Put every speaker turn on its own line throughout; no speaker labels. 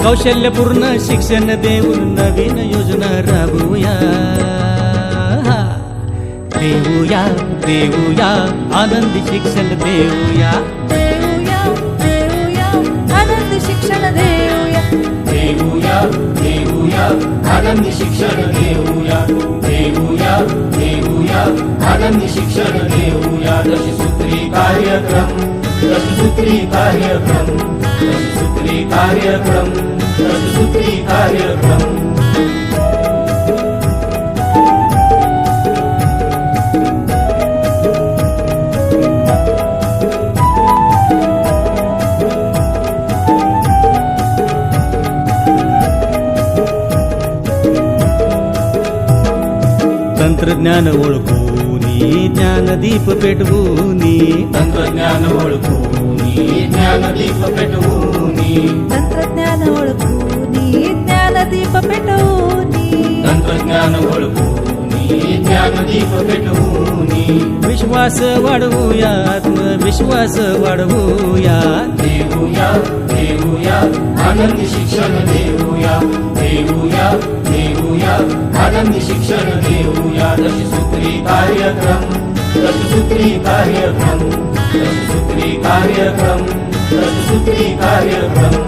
कौशल्यपूर्ण शिक्षण देऊन नवीन योजना राबवूया देऊया देऊया आनंदी शिक्षण देऊया
देऊया देऊया आनंदी शिक्षण देऊया
देऊया देऊया आनंदी शिक्षण देऊया देऊया देऊया आनंदी शिक्षण देऊया दशसूत्री कार्यक्रम दशसूत्री कार्यक्रम दशसूत्री कार्यक्रम दशसूत्री कार्यक्रम
तंत्रज्ञान ओळखूनी ज्ञानदीप पेटवूनी
तंत्रज्ञान ओळखूनी ज्ञानदीप पेटवूनी
तंत्रज्ञान ओळखूनी ज्ञानदीप पेटवूनी
तंत्रज्ञान ओळखूनी ज्ञानदीप पेटवूनी
विश्वास वाढवूया आत्मविश्वास वाढवूया
देऊया देऊया आनंदी शिक्षण देऊया देऊया देऊया आनंदी शिक्षण देऊया दशसूत्री कार्यक्रम दशसूत्री कार्यक्रम दशसूत्री कार्यक्रम दशसूत्री कार्यक्रम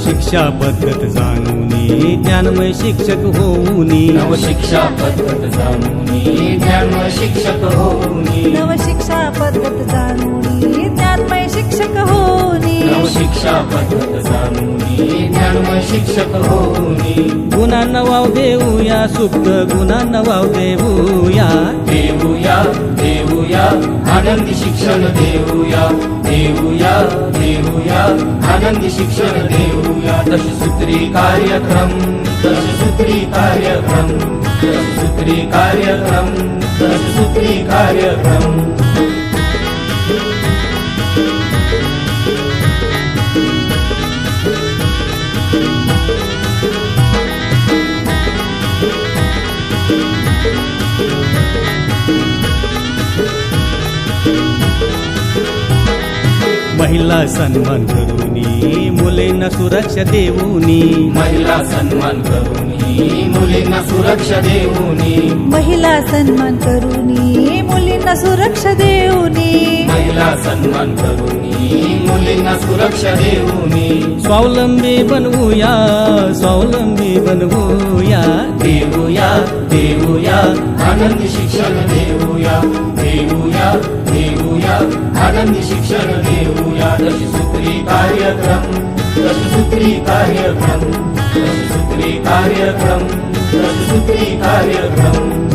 शिक्षा पद्धत जाणूनी ज्ञानमय शिक्षक होऊनी
नवशिक्षा पद्धत जाणूनी ज्ञानमय शिक्षक होऊनी
नवशिक्षा पद्धत जाणूनी ज्ञानमय शिक्षक होऊनी
नवशिक्षा पद्धत जाणूनी ज्ञानमय शिक्षक होऊनी
गुणांना वाव देऊया सुप्त गुणांना वाव देऊया
देऊया देऊया आनंदी शिक्षण देऊया देऊया देऊया आनंदी शिक्षण देऊया दशसूत्री कार्यक्रम दशसूत्री कार्यक्रम दशसूत्री कार्यक्रम दशसूत्री कार्यक्रम
महिला सन्मान करूनी मुलींना सुरक्षा देऊनी
महिला सन्मान करूनी मुलींना सुरक्षा देऊनी
महिला सन्मान करूनी मुलींना सुरक्षा देऊनी
महिला सन्मान करूनी मुलींना सुरक्षा देऊनी
स्वावलंबी बनवूया स्वावलंबी बनवूया
देऊया देऊया आनंदी शिक्षण देऊया देऊया देऊया आनंदी शिक्षण देऊया दशसूत्री कार्यक्रम दशसूत्री कार्यक्रम दशसूत्री कार्यक्रम दशसूत्री कार्यक्रम